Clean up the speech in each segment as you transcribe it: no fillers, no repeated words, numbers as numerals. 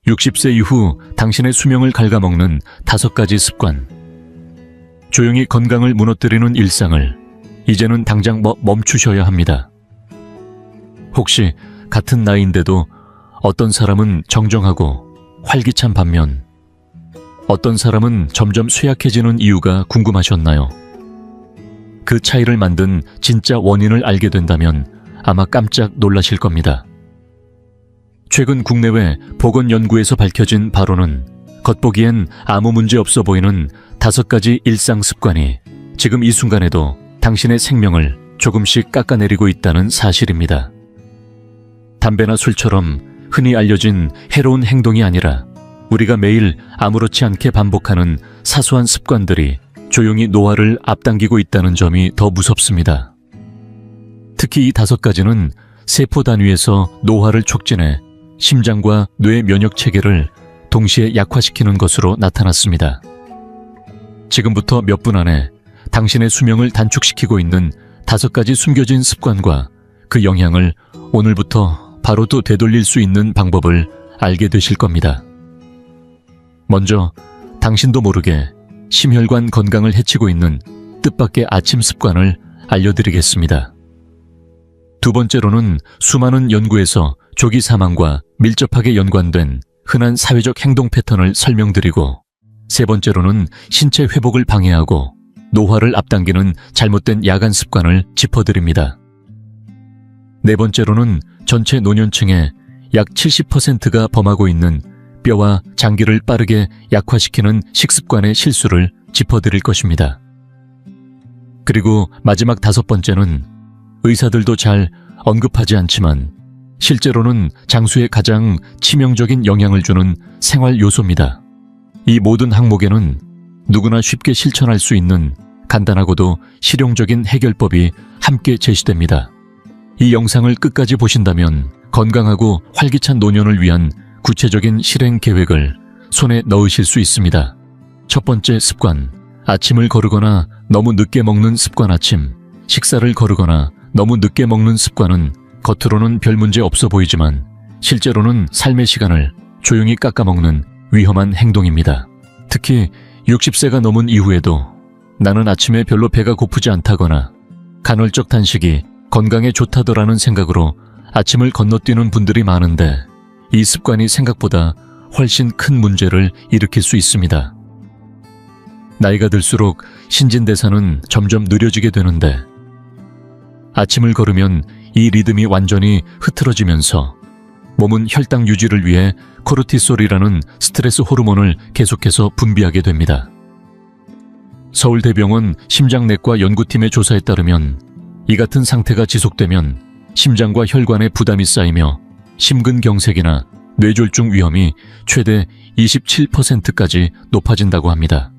60세 이후 당신의 수명을 갉아먹는 5가지 습관. 조용히 건강을 무너뜨리는 일상을 이제는 당장 멈추셔야 합니다. 혹시 같은 나이인데도 어떤 사람은 정정하고 활기찬 반면 어떤 사람은 점점 쇠약해지는 이유가 궁금하셨나요? 그 차이를 만든 진짜 원인을 알게 된다면 아마 깜짝 놀라실 겁니다. 최근 국내외 보건연구에서 밝혀진 바로는 겉보기엔 아무 문제 없어 보이는 5가지 일상 습관이 지금 이 순간에도 당신의 생명을 조금씩 깎아내리고 있다는 사실입니다. 담배나 술처럼 흔히 알려진 해로운 행동이 아니라 우리가 매일 아무렇지 않게 반복하는 사소한 습관들이 조용히 노화를 앞당기고 있다는 점이 더 무섭습니다. 특히 이 5가지는 세포 단위에서 노화를 촉진해 심장과 뇌 면역 체계를 동시에 약화시키는 것으로 나타났습니다. 지금부터 몇 분 안에 당신의 수명을 단축시키고 있는 5가지 숨겨진 습관과 그 영향을 오늘부터 바로 또 되돌릴 수 있는 방법을 알게 되실 겁니다. 먼저 당신도 모르게 심혈관 건강을 해치고 있는 뜻밖의 아침 습관을 알려드리겠습니다. 두 번째로는 수많은 연구에서 조기 사망과 밀접하게 연관된 흔한 사회적 행동 패턴을 설명드리고, 세 번째로는 신체 회복을 방해하고 노화를 앞당기는 잘못된 야간 습관을 짚어드립니다. 네 번째로는 전체 노년층의 약 70%가 범하고 있는 뼈와 장기를 빠르게 약화시키는 식습관의 실수를 짚어드릴 것입니다. 그리고 마지막 5번째는 의사들도 잘 언급하지 않지만 실제로는 장수에 가장 치명적인 영향을 주는 생활 요소입니다. 이 모든 항목에는 누구나 쉽게 실천할 수 있는 간단하고도 실용적인 해결법이 함께 제시됩니다. 이 영상을 끝까지 보신다면 건강하고 활기찬 노년을 위한 구체적인 실행 계획을 손에 넣으실 수 있습니다. 첫 번째 습관, 아침을 거르거나 너무 늦게 먹는 습관. 아침 식사를 거르거나 너무 늦게 먹는 습관은 겉으로는 별 문제 없어 보이지만 실제로는 삶의 시간을 조용히 깎아먹는 위험한 행동입니다. 특히 60세가 넘은 이후에도 나는 아침에 별로 배가 고프지 않다거나 간헐적 단식이 건강에 좋다더라는 생각으로 아침을 건너뛰는 분들이 많은데, 이 습관이 생각보다 훨씬 큰 문제를 일으킬 수 있습니다. 나이가 들수록 신진대사는 점점 느려지게 되는데, 아침을 걸으면 이 리듬이 완전히 흐트러지면서 몸은 혈당 유지를 위해 코르티솔이라는 스트레스 호르몬을 계속해서 분비하게 됩니다. 서울대병원 심장내과 연구팀의 조사에 따르면 이 같은 상태가 지속되면 심장과 혈관에 부담이 쌓이며 심근경색이나 뇌졸중 위험이 최대 27%까지 높아진다고 합니다.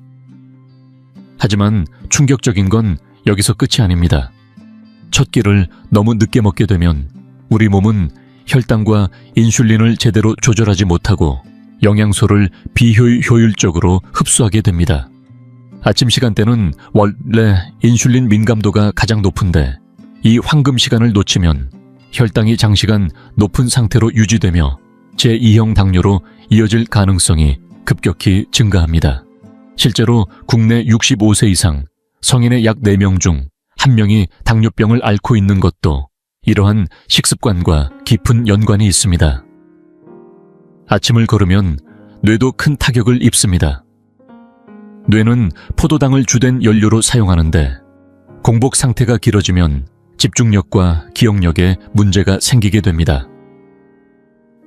하지만 충격적인 건 여기서 끝이 아닙니다. 첫 끼를 너무 늦게 먹게 되면 우리 몸은 혈당과 인슐린을 제대로 조절하지 못하고 영양소를 비효율적으로 흡수하게 됩니다. 아침 시간대는 원래 인슐린 민감도가 가장 높은데, 이 황금 시간을 놓치면 혈당이 장시간 높은 상태로 유지되며 제2형 당뇨로 이어질 가능성이 급격히 증가합니다. 실제로 국내 65세 이상 성인의 약 4명 중 1명이 당뇨병을 앓고 있는 것도 이러한 식습관과 깊은 연관이 있습니다. 아침을 거르면 뇌도 큰 타격을 입습니다. 뇌는 포도당을 주된 연료로 사용하는데, 공복 상태가 길어지면 집중력과 기억력에 문제가 생기게 됩니다.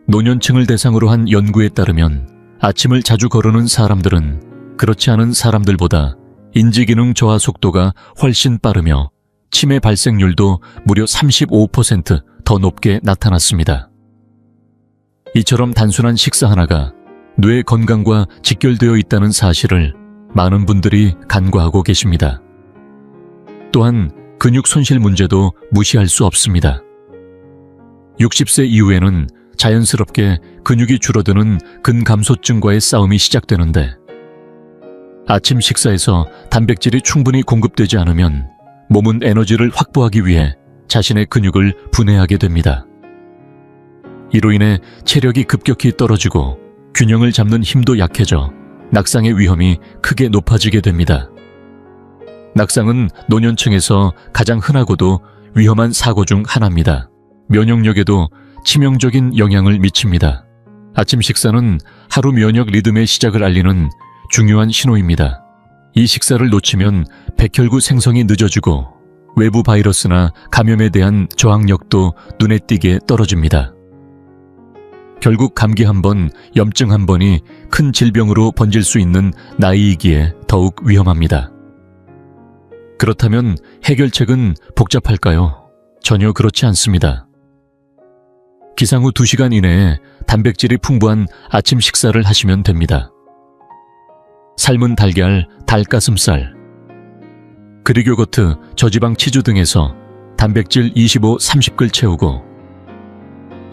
노년층을 대상으로 한 연구에 따르면 아침을 자주 거르는 사람들은 그렇지 않은 사람들보다 인지기능 저하 속도가 훨씬 빠르며 치매 발생률도 무려 35% 더 높게 나타났습니다. 이처럼 단순한 식사 하나가 뇌 건강과 직결되어 있다는 사실을 많은 분들이 간과하고 계십니다. 또한 근육 손실 문제도 무시할 수 없습니다. 60세 이후에는 자연스럽게 근육이 줄어드는 근감소증과의 싸움이 시작되는데, 아침 식사에서 단백질이 충분히 공급되지 않으면 몸은 에너지를 확보하기 위해 자신의 근육을 분해하게 됩니다. 이로 인해 체력이 급격히 떨어지고 균형을 잡는 힘도 약해져 낙상의 위험이 크게 높아지게 됩니다. 낙상은 노년층에서 가장 흔하고도 위험한 사고 중 하나입니다. 면역력에도 치명적인 영향을 미칩니다. 아침 식사는 하루 면역 리듬의 시작을 알리는 중요한 신호입니다. 이 식사를 놓치면 백혈구 생성이 늦어지고 외부 바이러스나 감염에 대한 저항력도 눈에 띄게 떨어집니다. 결국 감기 한 번, 염증 한 번이 큰 질병으로 번질 수 있는 나이이기에 더욱 위험합니다. 그렇다면 해결책은 복잡할까요? 전혀 그렇지 않습니다. 기상 후 2시간 이내에 단백질이 풍부한 아침 식사를 하시면 됩니다. 삶은 달걀, 닭가슴살, 그릭 요거트, 저지방 치즈 등에서 단백질 25, 30글 채우고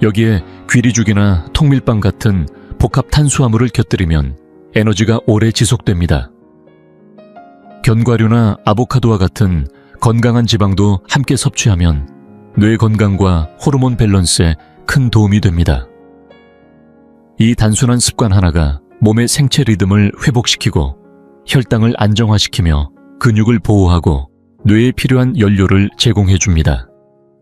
여기에 귀리죽이나 통밀빵 같은 복합 탄수화물을 곁들이면 에너지가 오래 지속됩니다. 견과류나 아보카도와 같은 건강한 지방도 함께 섭취하면 뇌 건강과 호르몬 밸런스에 큰 도움이 됩니다. 이 단순한 습관 하나가 몸의 생체 리듬을 회복시키고 혈당을 안정화시키며 근육을 보호하고 뇌에 필요한 연료를 제공해 줍니다.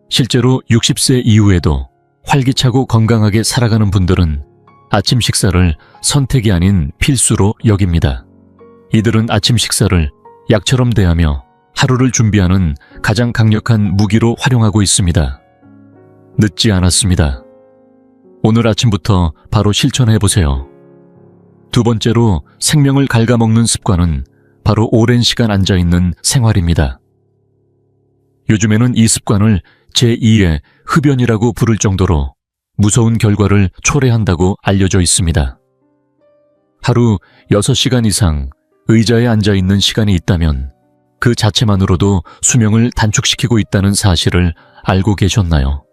실제로 60세 이후에도 활기차고 건강하게 살아가는 분들은 아침 식사를 선택이 아닌 필수로 여깁니다. 이들은 아침 식사를 약처럼 대하며 하루를 준비하는 가장 강력한 무기로 활용하고 있습니다. 늦지 않았습니다. 오늘 아침부터 바로 실천해보세요. 두 번째로 생명을 갉아먹는 습관은 바로 오랜 시간 앉아있는 생활입니다. 요즘에는 이 습관을 제2의 흡연이라고 부를 정도로 무서운 결과를 초래한다고 알려져 있습니다. 하루 6시간 이상 의자에 앉아있는 시간이 있다면 그 자체만으로도 수명을 단축시키고 있다는 사실을 알고 계셨나요?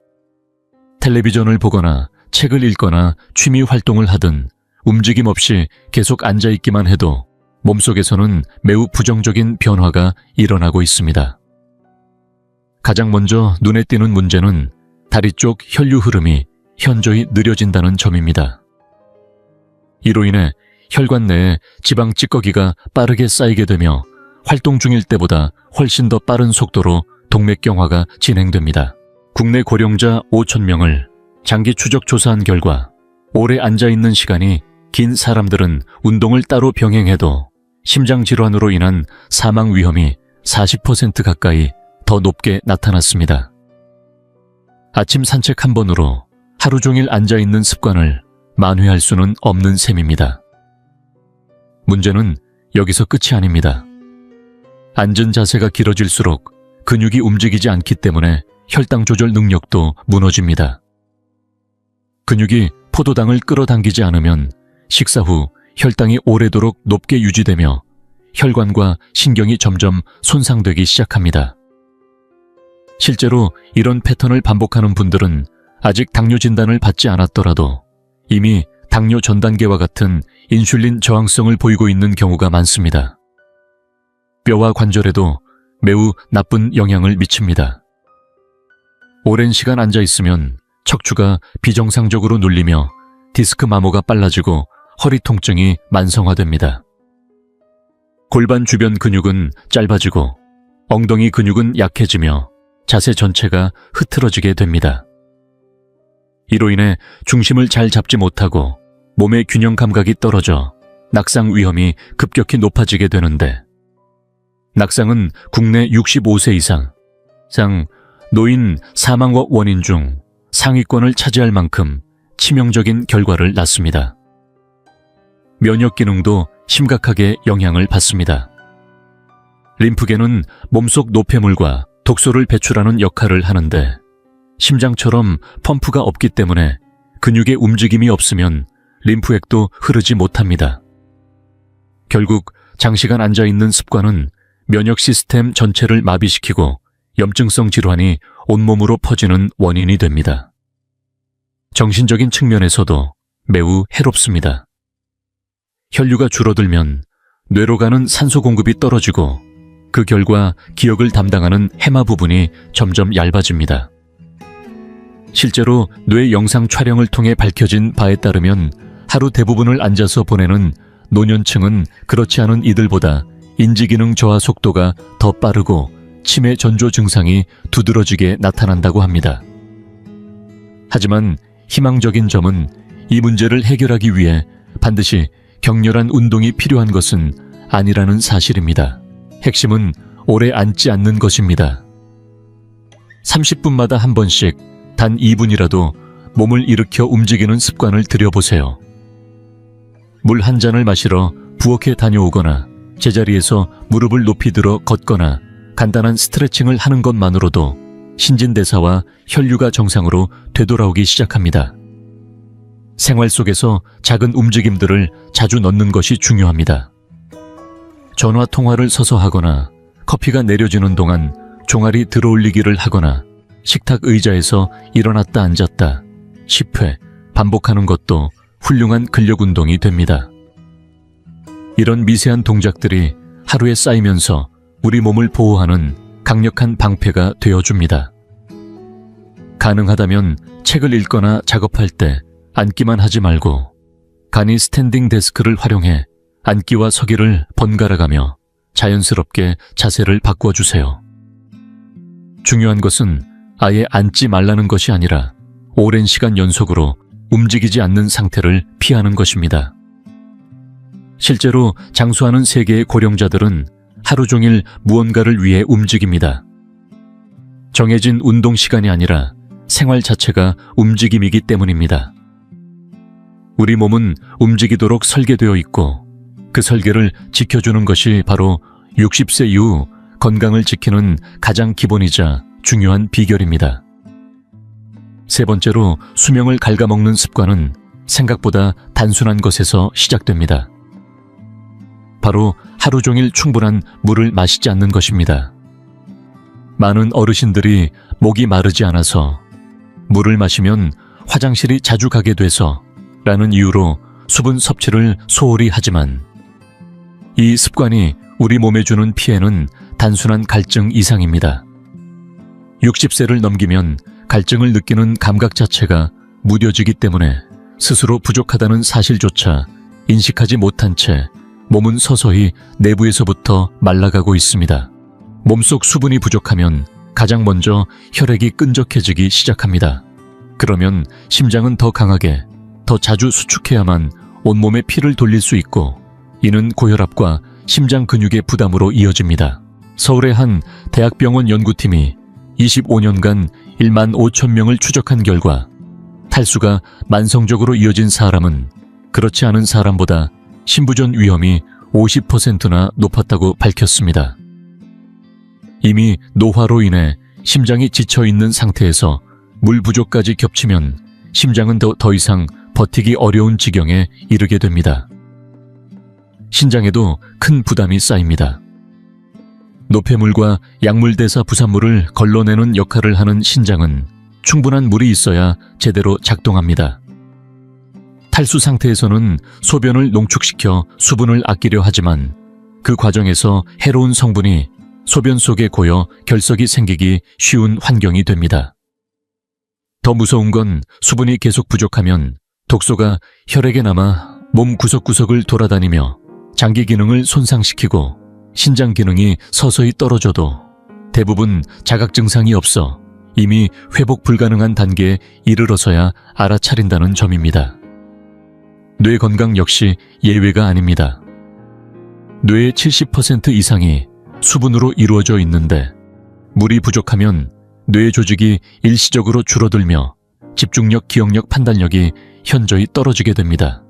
텔레비전을 보거나 책을 읽거나 취미 활동을 하든 움직임 없이 계속 앉아있기만 해도 몸속에서는 매우 부정적인 변화가 일어나고 있습니다. 가장 먼저 눈에 띄는 문제는 다리 쪽 혈류 흐름이 현저히 느려진다는 점입니다. 이로 인해 혈관 내에 지방 찌꺼기가 빠르게 쌓이게 되며 활동 중일 때보다 훨씬 더 빠른 속도로 동맥경화가 진행됩니다. 국내 고령자 5,000명을 장기 추적 조사한 결과 오래 앉아있는 시간이 긴 사람들은 운동을 따로 병행해도 심장질환으로 인한 사망 위험이 40% 가까이 더 높게 나타났습니다. 아침 산책 한 번으로 하루 종일 앉아있는 습관을 만회할 수는 없는 셈입니다. 문제는 여기서 끝이 아닙니다. 앉은 자세가 길어질수록 근육이 움직이지 않기 때문에 혈당 조절 능력도 무너집니다. 근육이 포도당을 끌어당기지 않으면 식사 후 혈당이 오래도록 높게 유지되며 혈관과 신경이 점점 손상되기 시작합니다. 실제로 이런 패턴을 반복하는 분들은 아직 당뇨 진단을 받지 않았더라도 이미 당뇨 전 단계와 같은 인슐린 저항성을 보이고 있는 경우가 많습니다. 뼈와 관절에도 매우 나쁜 영향을 미칩니다. 오랜 시간 앉아 있으면 척추가 비정상적으로 눌리며 디스크 마모가 빨라지고 허리 통증이 만성화됩니다. 골반 주변 근육은 짧아지고 엉덩이 근육은 약해지며 자세 전체가 흐트러지게 됩니다. 이로 인해 중심을 잘 잡지 못하고 몸의 균형 감각이 떨어져 낙상 위험이 급격히 높아지게 되는데 낙상은 국내 65세 이상 노인 사망 원인 중 상위권을 차지할 만큼 치명적인 결과를 낳습니다. 면역 기능도 심각하게 영향을 받습니다. 림프계는 몸속 노폐물과 독소를 배출하는 역할을 하는데 심장처럼 펌프가 없기 때문에 근육의 움직임이 없으면 림프액도 흐르지 못합니다. 결국 장시간 앉아있는 습관은 면역 시스템 전체를 마비시키고 염증성 질환이 온몸으로 퍼지는 원인이 됩니다. 정신적인 측면에서도 매우 해롭습니다. 혈류가 줄어들면 뇌로 가는 산소 공급이 떨어지고 그 결과 기억을 담당하는 해마 부분이 점점 얇아집니다. 실제로 뇌 영상 촬영을 통해 밝혀진 바에 따르면 하루 대부분을 앉아서 보내는 노년층은 그렇지 않은 이들보다 인지기능 저하 속도가 더 빠르고 치매 전조 증상이 두드러지게 나타난다고 합니다. 하지만 희망적인 점은 이 문제를 해결하기 위해 반드시 격렬한 운동이 필요한 것은 아니라는 사실입니다. 핵심은 오래 앉지 않는 것입니다. 30분마다 한 번씩 단 2분이라도 몸을 일으켜 움직이는 습관을 들여보세요. 물 한 잔을 마시러 부엌에 다녀오거나 제자리에서 무릎을 높이 들어 걷거나 간단한 스트레칭을 하는 것만으로도 신진대사와 혈류가 정상으로 되돌아오기 시작합니다. 생활 속에서 작은 움직임들을 자주 넣는 것이 중요합니다. 전화 통화를 서서 하거나 커피가 내려지는 동안 종아리 들어올리기를 하거나 식탁 의자에서 일어났다 앉았다 10회 반복하는 것도 훌륭한 근력 운동이 됩니다. 이런 미세한 동작들이 하루에 쌓이면서 우리 몸을 보호하는 강력한 방패가 되어줍니다. 가능하다면 책을 읽거나 작업할 때 앉기만 하지 말고 간이 스탠딩 데스크를 활용해 앉기와 서기를 번갈아가며 자연스럽게 자세를 바꿔주세요. 중요한 것은 아예 앉지 말라는 것이 아니라 오랜 시간 연속으로 움직이지 않는 상태를 피하는 것입니다. 실제로 장수하는 세계의 고령자들은 하루 종일 무언가를 위해 움직입니다. 정해진 운동 시간이 아니라 생활 자체가 움직임이기 때문입니다. 우리 몸은 움직이도록 설계되어 있고 그 설계를 지켜주는 것이 바로 60세 이후 건강을 지키는 가장 기본이자 중요한 비결입니다. 세 번째로 수명을 갉아먹는 습관은 생각보다 단순한 것에서 시작됩니다. 바로 하루 종일 충분한 물을 마시지 않는 것입니다. 많은 어르신들이 목이 마르지 않아서 물을 마시면 화장실이 자주 가게 돼서 라는 이유로 수분 섭취를 소홀히 하지만 이 습관이 우리 몸에 주는 피해는 단순한 갈증 이상입니다. 60세를 넘기면 갈증을 느끼는 감각 자체가 무뎌지기 때문에 스스로 부족하다는 사실조차 인식하지 못한 채 몸은 서서히 내부에서부터 말라가고 있습니다. 몸속 수분이 부족하면 가장 먼저 혈액이 끈적해지기 시작합니다. 그러면 심장은 더 강하게, 더 자주 수축해야만 온몸에 피를 돌릴 수 있고 이는 고혈압과 심장 근육의 부담으로 이어집니다. 서울의 한 대학병원 연구팀이 25년간 1만 5천 명을 추적한 결과 탈수가 만성적으로 이어진 사람은 그렇지 않은 사람보다 심부전 위험이 50%나 높았다고 밝혔습니다. 이미 노화로 인해 심장이 지쳐있는 상태에서 물 부족까지 겹치면 심장은 더 이상 버티기 어려운 지경에 이르게 됩니다. 신장에도 큰 부담이 쌓입니다. 노폐물과 약물대사 부산물을 걸러내는 역할을 하는 신장은 충분한 물이 있어야 제대로 작동합니다. 탈수 상태에서는 소변을 농축시켜 수분을 아끼려 하지만 그 과정에서 해로운 성분이 소변 속에 고여 결석이 생기기 쉬운 환경이 됩니다. 더 무서운 건 수분이 계속 부족하면 독소가 혈액에 남아 몸 구석구석을 돌아다니며 장기 기능을 손상시키고 신장 기능이 서서히 떨어져도 대부분 자각 증상이 없어 이미 회복 불가능한 단계에 이르러서야 알아차린다는 점입니다. 뇌 건강 역시 예외가 아닙니다. 뇌의 70% 이상이 수분으로 이루어져 있는데 물이 부족하면 뇌 조직이 일시적으로 줄어들며 집중력, 기억력, 판단력이 현저히 떨어지게 됩니다.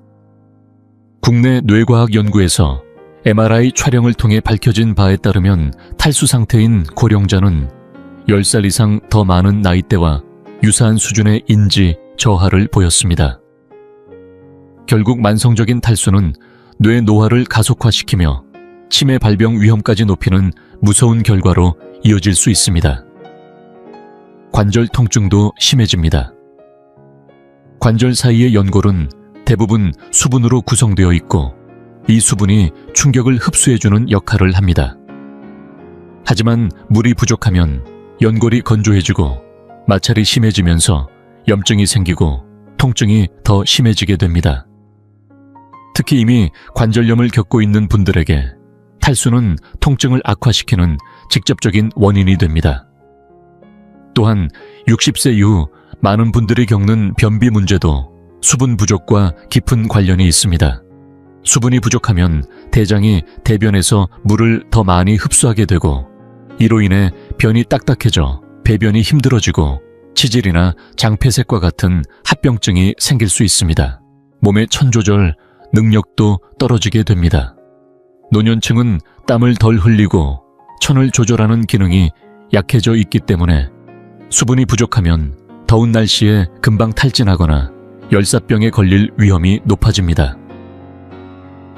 국내 뇌과학 연구에서 MRI 촬영을 통해 밝혀진 바에 따르면 탈수 상태인 고령자는 10살 이상 더 많은 나이대와 유사한 수준의 인지 저하를 보였습니다. 결국 만성적인 탈수는 뇌 노화를 가속화시키며 치매 발병 위험까지 높이는 무서운 결과로 이어질 수 있습니다. 관절 통증도 심해집니다. 관절 사이의 연골은 대부분 수분으로 구성되어 있고 이 수분이 충격을 흡수해주는 역할을 합니다. 하지만 물이 부족하면 연골이 건조해지고 마찰이 심해지면서 염증이 생기고 통증이 더 심해지게 됩니다. 특히 이미 관절염을 겪고 있는 분들에게 탈수는 통증을 악화시키는 직접적인 원인이 됩니다. 또한 60세 이후 많은 분들이 겪는 변비 문제도 수분 부족과 깊은 관련이 있습니다. 수분이 부족하면 대장이 대변에서 물을 더 많이 흡수하게 되고 이로 인해 변이 딱딱해져 배변이 힘들어지고 치질이나 장폐색과 같은 합병증이 생길 수 있습니다. 몸의 천 조절, 능력도 떨어지게 됩니다. 노년층은 땀을 덜 흘리고 천을 조절하는 기능이 약해져 있기 때문에 수분이 부족하면 더운 날씨에 금방 탈진하거나 열사병에 걸릴 위험이 높아집니다.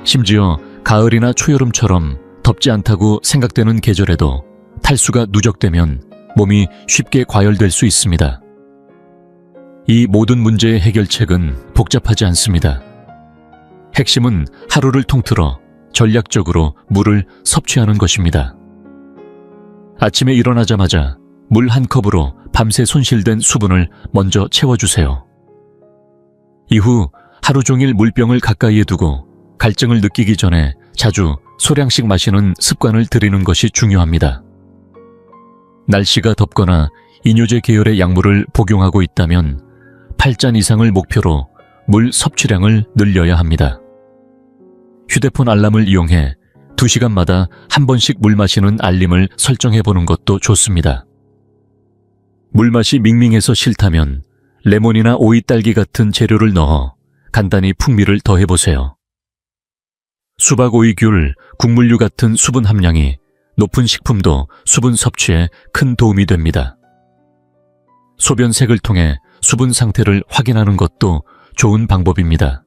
심지어 가을이나 초여름처럼 덥지 않다고 생각되는 계절에도 탈수가 누적되면 몸이 쉽게 과열될 수 있습니다. 이 모든 문제의 해결책은 복잡하지 않습니다. 핵심은 하루를 통틀어 전략적으로 물을 섭취하는 것입니다. 아침에 일어나자마자 물 한 컵으로 밤새 손실된 수분을 먼저 채워주세요. 이후 하루 종일 물병을 가까이에 두고 갈증을 느끼기 전에 자주 소량씩 마시는 습관을 들이는 것이 중요합니다. 날씨가 덥거나 이뇨제 계열의 약물을 복용하고 있다면 8잔 이상을 목표로 물 섭취량을 늘려야 합니다. 휴대폰 알람을 이용해 2시간마다 한 번씩 물 마시는 알림을 설정해 보는 것도 좋습니다. 물맛이 밍밍해서 싫다면 레몬이나 오이 딸기 같은 재료를 넣어 간단히 풍미를 더해보세요. 수박, 오이, 귤, 국물류 같은 수분 함량이 높은 식품도 수분 섭취에 큰 도움이 됩니다. 소변색을 통해 수분 상태를 확인하는 것도 좋은 방법입니다.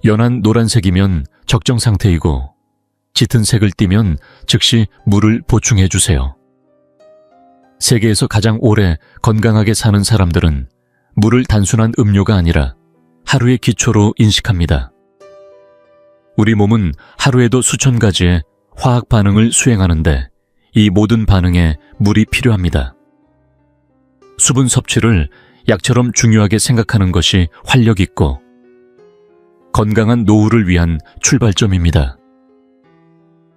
연한 노란색이면 적정 상태이고 짙은 색을 띠면 즉시 물을 보충해 주세요. 세계에서 가장 오래 건강하게 사는 사람들은 물을 단순한 음료가 아니라 하루의 기초로 인식합니다. 우리 몸은 하루에도 수천 가지의 화학 반응을 수행하는데 이 모든 반응에 물이 필요합니다. 수분 섭취를 약처럼 중요하게 생각하는 것이 활력 있고 건강한 노후를 위한 출발점입니다.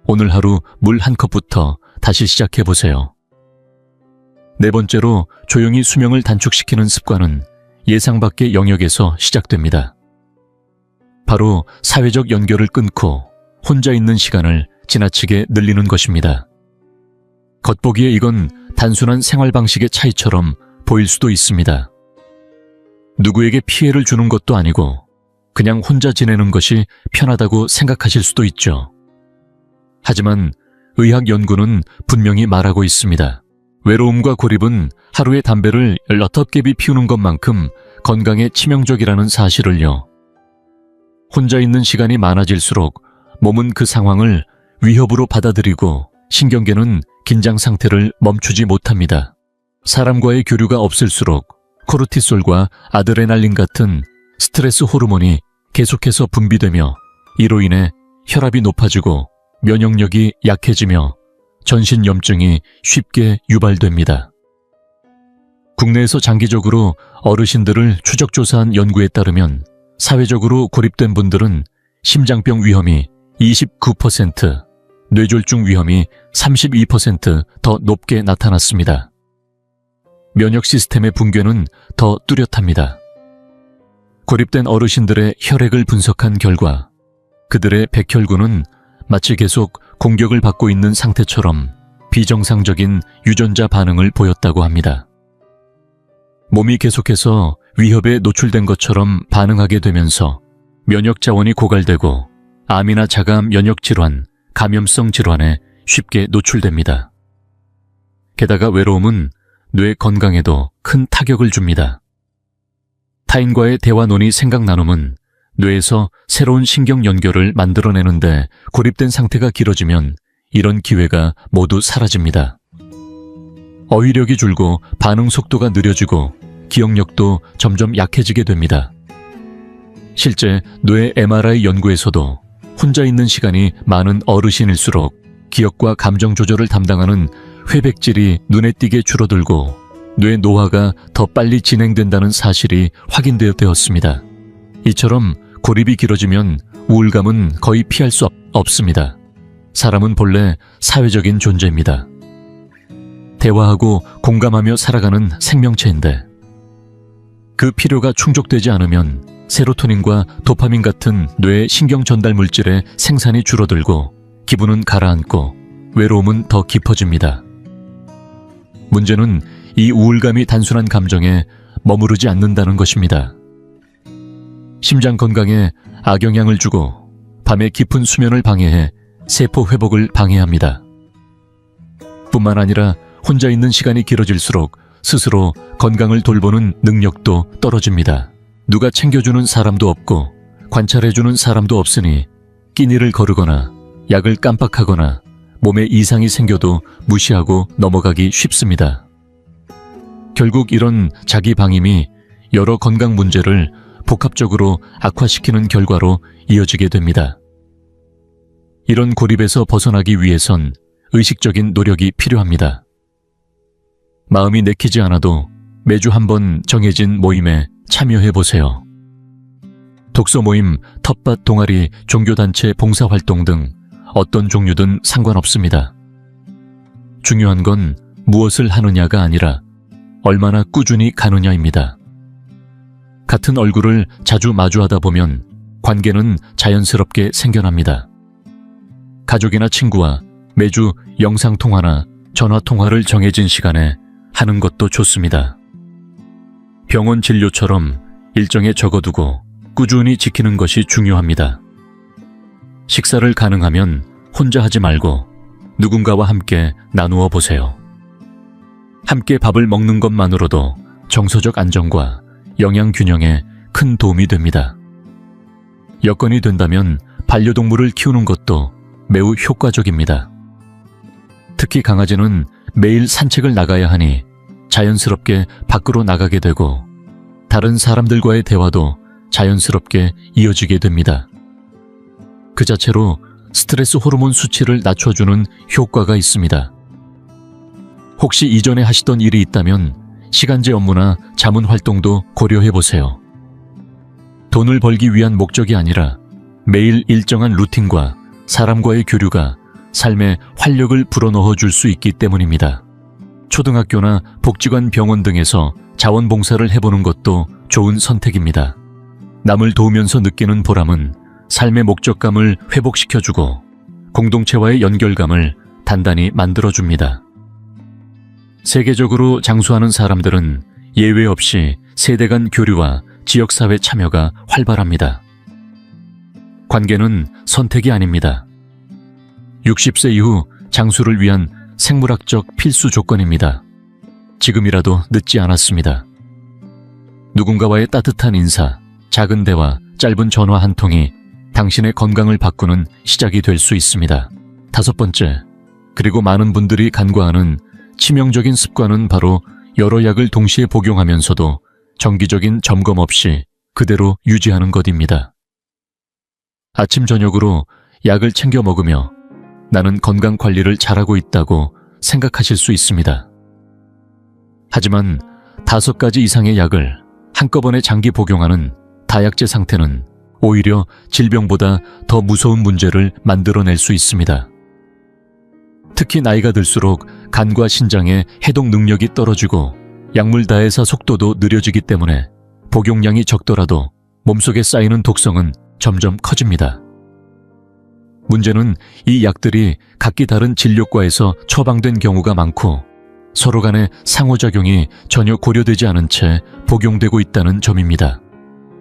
오늘 하루 물 한 컵부터 다시 시작해 보세요. 네 번째로 조용히 수명을 단축시키는 습관은 예상 밖의 영역에서 시작됩니다. 바로 사회적 연결을 끊고 혼자 있는 시간을 지나치게 늘리는 것입니다. 겉보기에 이건 단순한 생활 방식의 차이처럼 보일 수도 있습니다. 누구에게 피해를 주는 것도 아니고 그냥 혼자 지내는 것이 편하다고 생각하실 수도 있죠. 하지만 의학 연구는 분명히 말하고 있습니다. 외로움과 고립은 하루에 담배를 18개비 피우는 것만큼 건강에 치명적이라는 사실을요. 혼자 있는 시간이 많아질수록 몸은 그 상황을 위협으로 받아들이고 신경계는 긴장 상태를 멈추지 못합니다. 사람과의 교류가 없을수록 코르티솔과 아드레날린 같은 스트레스 호르몬이 계속해서 분비되며 이로 인해 혈압이 높아지고 면역력이 약해지며 전신염증이 쉽게 유발됩니다. 국내에서 장기적으로 어르신들을 추적조사한 연구에 따르면 사회적으로 고립된 분들은 심장병 위험이 29%, 뇌졸중 위험이 32% 높게 나타났습니다. 면역 시스템의 붕괴는 더 뚜렷합니다. 고립된 어르신들의 혈액을 분석한 결과 그들의 백혈구는 마치 계속 공격을 받고 있는 상태처럼 비정상적인 유전자 반응을 보였다고 합니다. 몸이 계속해서 위협에 노출된 것처럼 반응하게 되면서 면역 자원이 고갈되고 암이나 자가 면역 질환, 감염성 질환에 쉽게 노출됩니다. 게다가 외로움은 뇌 건강에도 큰 타격을 줍니다. 타인과의 대화 논의 생각 나눔은 뇌에서 새로운 신경 연결을 만들어내는데 고립된 상태가 길어지면 이런 기회가 모두 사라집니다. 어휘력이 줄고 반응 속도가 느려지고 기억력도 점점 약해지게 됩니다. 실제 뇌 MRI 연구에서도 혼자 있는 시간이 많은 어르신일수록 기억과 감정 조절을 담당하는 회백질이 눈에 띄게 줄어들고 뇌 노화가 더 빨리 진행된다는 사실이 확인되었습니다. 이처럼 고립이 길어지면 우울감은 거의 피할 수 없습니다. 사람은 본래 사회적인 존재입니다. 대화하고 공감하며 살아가는 생명체인데 그 필요가 충족되지 않으면 세로토닌과 도파민 같은 뇌의 신경 전달 물질의 생산이 줄어들고 기분은 가라앉고 외로움은 더 깊어집니다. 문제는 이 우울감이 단순한 감정에 머무르지 않는다는 것입니다. 심장 건강에 악영향을 주고 밤의 깊은 수면을 방해해 세포 회복을 방해합니다. 뿐만 아니라 혼자 있는 시간이 길어질수록 스스로 건강을 돌보는 능력도 떨어집니다. 누가 챙겨주는 사람도 없고 관찰해주는 사람도 없으니 끼니를 거르거나 약을 깜빡하거나 몸에 이상이 생겨도 무시하고 넘어가기 쉽습니다. 결국 이런 자기 방임이 여러 건강 문제를 복합적으로 악화시키는 결과로 이어지게 됩니다. 이런 고립에서 벗어나기 위해선 의식적인 노력이 필요합니다. 마음이 내키지 않아도 매주 한 번 정해진 모임에 참여해보세요. 독서 모임, 텃밭 동아리, 종교단체 봉사활동 등 어떤 종류든 상관없습니다. 중요한 건 무엇을 하느냐가 아니라 얼마나 꾸준히 가느냐입니다. 같은 얼굴을 자주 마주하다 보면 관계는 자연스럽게 생겨납니다. 가족이나 친구와 매주 영상통화나 전화통화를 정해진 시간에 하는 것도 좋습니다. 병원 진료처럼 일정에 적어두고 꾸준히 지키는 것이 중요합니다. 식사를 가능하면 혼자 하지 말고 누군가와 함께 나누어 보세요. 함께 밥을 먹는 것만으로도 정서적 안정과 영양 균형에 큰 도움이 됩니다. 여건이 된다면 반려동물을 키우는 것도 매우 효과적입니다. 특히 강아지는 매일 산책을 나가야 하니 자연스럽게 밖으로 나가게 되고 다른 사람들과의 대화도 자연스럽게 이어지게 됩니다. 그 자체로 스트레스 호르몬 수치를 낮춰주는 효과가 있습니다. 혹시 이전에 하시던 일이 있다면 시간제 업무나 자문 활동도 고려해보세요. 돈을 벌기 위한 목적이 아니라 매일 일정한 루틴과 사람과의 교류가 삶에 활력을 불어넣어 줄 수 있기 때문입니다. 초등학교나 복지관 병원 등에서 자원봉사를 해보는 것도 좋은 선택입니다. 남을 도우면서 느끼는 보람은 삶의 목적감을 회복시켜주고 공동체와의 연결감을 단단히 만들어줍니다. 세계적으로 장수하는 사람들은 예외 없이 세대 간 교류와 지역사회 참여가 활발합니다. 관계는 선택이 아닙니다. 60세 이후 장수를 위한 생물학적 필수 조건입니다. 지금이라도 늦지 않았습니다. 누군가와의 따뜻한 인사, 작은 대화, 짧은 전화 한 통이 당신의 건강을 바꾸는 시작이 될 수 있습니다. 5번째, 그리고 많은 분들이 간과하는 치명적인 습관은 바로 여러 약을 동시에 복용하면서도 정기적인 점검 없이 그대로 유지하는 것입니다. 아침 저녁으로 약을 챙겨 먹으며 나는 건강 관리를 잘하고 있다고 생각하실 수 있습니다. 하지만 5가지 이상의 약을 한꺼번에 장기 복용하는 다약제 상태는 오히려 질병보다 더 무서운 문제를 만들어낼 수 있습니다. 특히 나이가 들수록 간과 신장의 해독 능력이 떨어지고 약물 다해사 속도도 느려지기 때문에 복용량이 적더라도 몸속에 쌓이는 독성은 점점 커집니다. 문제는 이 약들이 각기 다른 진료과에서 처방된 경우가 많고 서로 간의 상호작용이 전혀 고려되지 않은 채 복용되고 있다는 점입니다.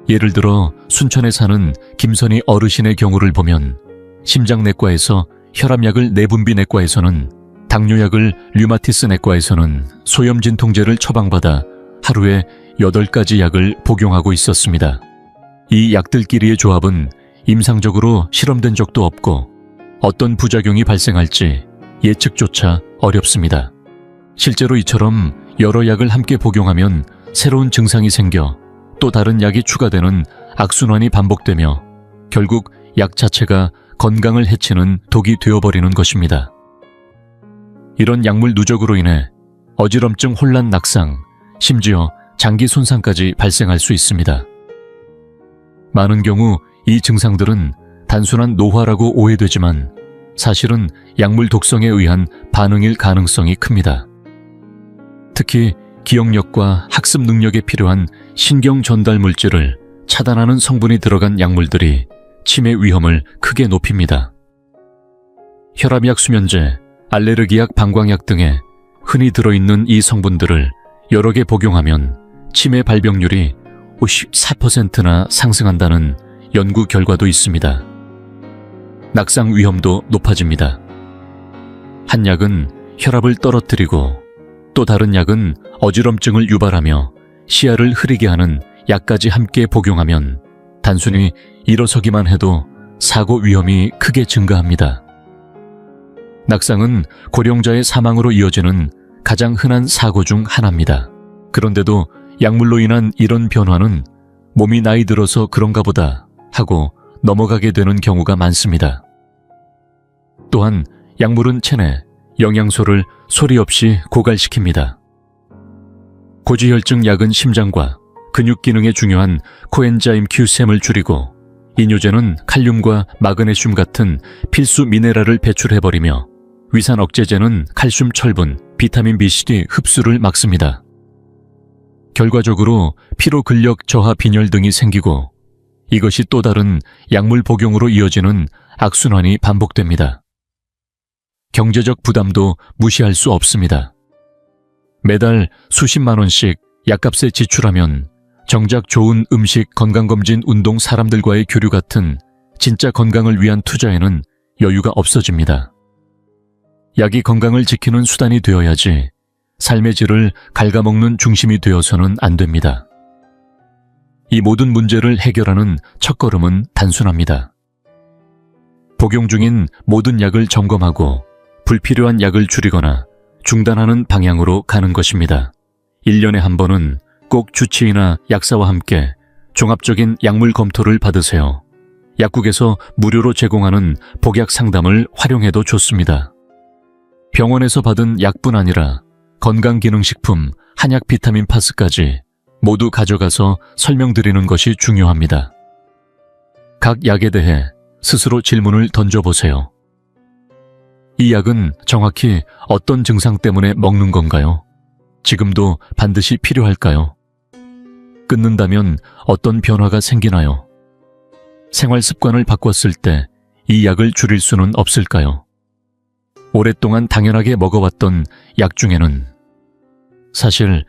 예를 들어 순천에 사는 김선희 어르신의 경우를 보면 심장내과에서 혈압약을 내분비내과에서는 당뇨약을 류마티스 내과에서는 소염진통제를 처방받아 하루에 8가지 약을 복용하고 있었습니다. 이 약들끼리의 조합은 임상적으로 실험된 적도 없고 어떤 부작용이 발생할지 예측조차 어렵습니다. 실제로 이처럼 여러 약을 함께 복용하면 새로운 증상이 생겨 또 다른 약이 추가되는 악순환이 반복되며 결국 약 자체가 건강을 해치는 독이 되어버리는 것입니다. 이런 약물 누적으로 인해 어지럼증, 혼란, 낙상, 심지어 장기 손상까지 발생할 수 있습니다. 많은 경우 이 증상들은 단순한 노화라고 오해되지만 사실은 약물 독성에 의한 반응일 가능성이 큽니다. 특히 기억력과 학습 능력에 필요한 신경 전달 물질을 차단하는 성분이 들어간 약물들이 치매 위험을 크게 높입니다. 혈압약 수면제, 알레르기약 방광약 등에 흔히 들어있는 이 성분들을 여러 개 복용하면 치매 발병률이 54%나 상승한다는 연구 결과도 있습니다. 낙상 위험도 높아집니다. 한 약은 혈압을 떨어뜨리고 또 다른 약은 어지럼증을 유발하며 시야를 흐리게 하는 약까지 함께 복용하면 단순히 일어서기만 해도 사고 위험이 크게 증가합니다. 낙상은 고령자의 사망으로 이어지는 가장 흔한 사고 중 하나입니다. 그런데도 약물로 인한 이런 변화는 몸이 나이 들어서 그런가 보다 하고 넘어가게 되는 경우가 많습니다. 또한 약물은 체내 영양소를 소리 없이 고갈시킵니다. 고지혈증 약은 심장과 근육 기능에 중요한 코엔자임 Q10을 줄이고 이뇨제는 칼륨과 마그네슘 같은 필수 미네랄을 배출해버리며 위산 억제제는 칼슘, 철분, 비타민 B12 흡수를 막습니다. 결과적으로 피로 근력 저하 빈혈 등이 생기고 이것이 또 다른 약물 복용으로 이어지는 악순환이 반복됩니다. 경제적 부담도 무시할 수 없습니다. 매달 수십만 원씩 약값에 지출하면 정작 좋은 음식, 건강검진, 운동, 사람들과의 교류 같은 진짜 건강을 위한 투자에는 여유가 없어집니다. 약이 건강을 지키는 수단이 되어야지 삶의 질을 갉아먹는 중심이 되어서는 안 됩니다. 이 모든 문제를 해결하는 첫걸음은 단순합니다. 복용 중인 모든 약을 점검하고 불필요한 약을 줄이거나 중단하는 방향으로 가는 것입니다. 1년에 한 번은 꼭 주치의나 약사와 함께 종합적인 약물 검토를 받으세요. 약국에서 무료로 제공하는 복약 상담을 활용해도 좋습니다. 병원에서 받은 약뿐 아니라 건강기능식품, 한약 비타민 파스까지 모두 가져가서 설명드리는 것이 중요합니다. 각 약에 대해 스스로 질문을 던져보세요. 이 약은 정확히 어떤 증상 때문에 먹는 건가요? 지금도 반드시 필요할까요? 끊는다면 어떤 변화가 생기나요? 생활 습관을 바꿨을 때 이 약을 줄일 수는 없을까요? 오랫동안 당연하게 먹어왔던 약 중에는 사실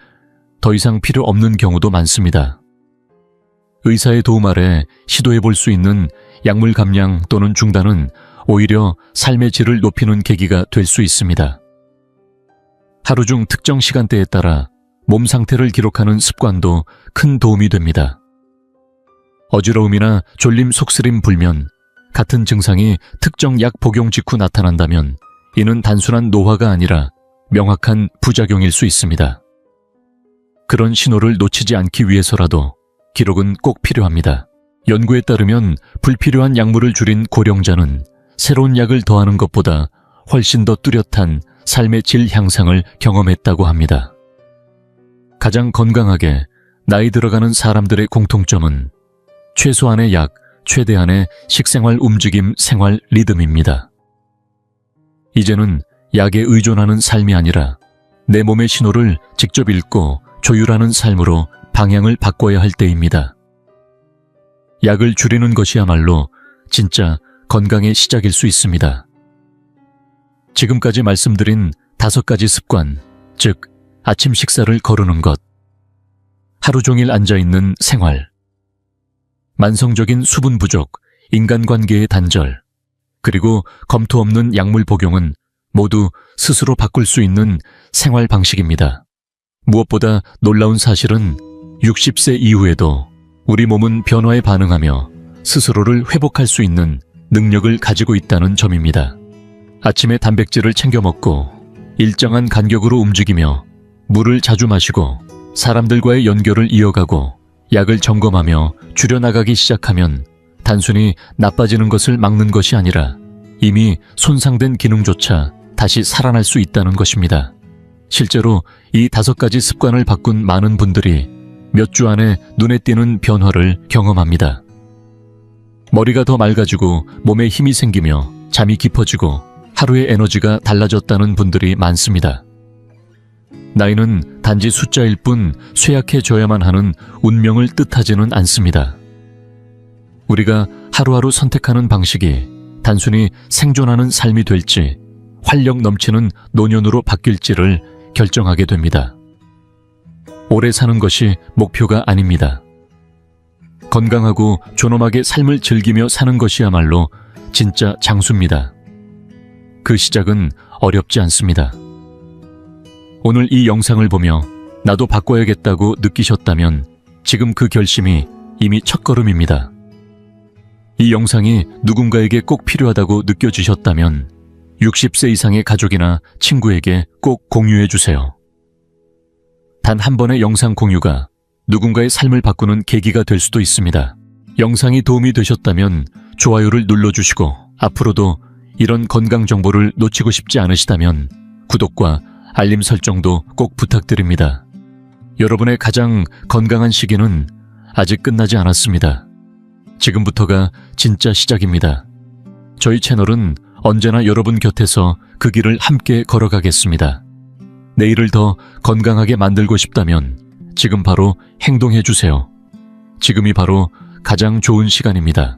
더 이상 필요 없는 경우도 많습니다. 의사의 도움 아래 시도해 볼 수 있는 약물 감량 또는 중단은 오히려 삶의 질을 높이는 계기가 될 수 있습니다. 하루 중 특정 시간대에 따라 몸 상태를 기록하는 습관도 큰 도움이 됩니다. 어지러움이나 졸림, 속쓰림, 불면 같은 증상이 특정 약 복용 직후 나타난다면 이는 단순한 노화가 아니라 명확한 부작용일 수 있습니다. 그런 신호를 놓치지 않기 위해서라도 기록은 꼭 필요합니다. 연구에 따르면 불필요한 약물을 줄인 고령자는 새로운 약을 더하는 것보다 훨씬 더 뚜렷한 삶의 질 향상을 경험했다고 합니다. 가장 건강하게 나이 들어가는 사람들의 공통점은 최소한의 약, 최대한의 식생활 움직임, 생활 리듬입니다. 이제는 약에 의존하는 삶이 아니라 내 몸의 신호를 직접 읽고 조율하는 삶으로 방향을 바꿔야 할 때입니다. 약을 줄이는 것이야말로 진짜 건강의 시작일 수 있습니다. 지금까지 말씀드린 5가지 습관, 즉 아침 식사를 거르는 것, 하루 종일 앉아있는 생활, 만성적인 수분 부족, 인간관계의 단절, 그리고 검토 없는 약물 복용은 모두 스스로 바꿀 수 있는 생활 방식입니다. 무엇보다 놀라운 사실은 60세 이후에도 우리 몸은 변화에 반응하며 스스로를 회복할 수 있는 능력을 가지고 있다는 점입니다. 아침에 단백질을 챙겨 먹고 일정한 간격으로 움직이며 물을 자주 마시고 사람들과의 연결을 이어가고 약을 점검하며 줄여나가기 시작하면 단순히 나빠지는 것을 막는 것이 아니라 이미 손상된 기능조차 다시 살아날 수 있다는 것입니다. 실제로 이 5가지 습관을 바꾼 많은 분들이 몇 주 안에 눈에 띄는 변화를 경험합니다. 머리가 더 맑아지고 몸에 힘이 생기며 잠이 깊어지고 하루의 에너지가 달라졌다는 분들이 많습니다. 나이는 단지 숫자일 뿐 쇠약해져야만 하는 운명을 뜻하지는 않습니다. 우리가 하루하루 선택하는 방식이 단순히 생존하는 삶이 될지 활력 넘치는 노년으로 바뀔지를 결정하게 됩니다. 오래 사는 것이 목표가 아닙니다. 건강하고 존엄하게 삶을 즐기며 사는 것이야말로 진짜 장수입니다. 그 시작은 어렵지 않습니다. 오늘 이 영상을 보며 나도 바꿔야겠다고 느끼셨다면 지금 그 결심이 이미 첫걸음입니다. 이 영상이 누군가에게 꼭 필요하다고 느껴지셨다면 60세 이상의 가족이나 친구에게 꼭 공유해 주세요. 단 한 번의 영상 공유가 누군가의 삶을 바꾸는 계기가 될 수도 있습니다. 영상이 도움이 되셨다면 좋아요를 눌러주시고 앞으로도 이런 건강 정보를 놓치고 싶지 않으시다면 구독과 알림 설정도 꼭 부탁드립니다. 여러분의 가장 건강한 시기는 아직 끝나지 않았습니다. 지금부터가 진짜 시작입니다. 저희 채널은 언제나 여러분 곁에서 그 길을 함께 걸어가겠습니다. 내일을 더 건강하게 만들고 싶다면 지금 바로 행동해 주세요. 지금이 바로 가장 좋은 시간입니다.